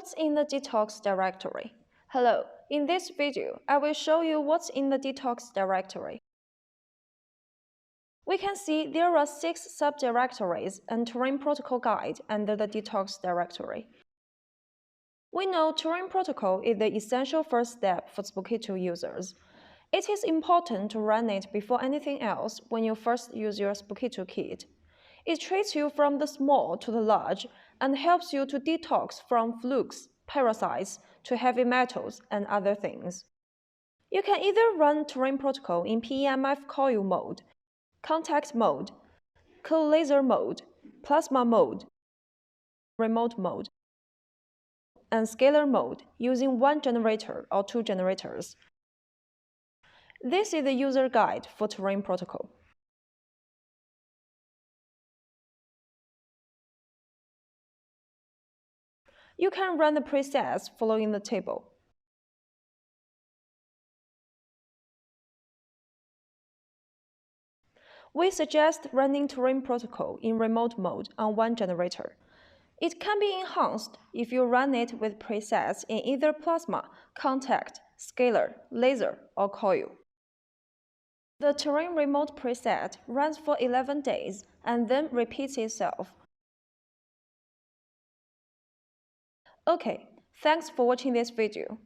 What's in the Detox directory? Hello, in this video, I will show you what's in the Detox directory. We can see there are 6 subdirectories and Turing protocol guide under the Detox directory. We know Turing protocol is the essential first step for Spooky2 users. It is important to run it before anything else when you first use your Spooky2 kit. It treats you from the small to the large and helps you to detox from flukes, parasites, to heavy metals and other things. You can either run Turing protocol in PEMF coil mode, contact mode, cool laser mode, plasma mode, remote mode, and scalar mode using 1 generator or 2 generators. This is the user guide for Turing protocol. You can run the presets following the table. We suggest running Turing protocol in remote mode on 1 generator. It can be enhanced if you run it with presets in either plasma, contact, scalar, laser, or coil. The Turing remote preset runs for 11 days and then repeats itself. Okay, thanks for watching this video.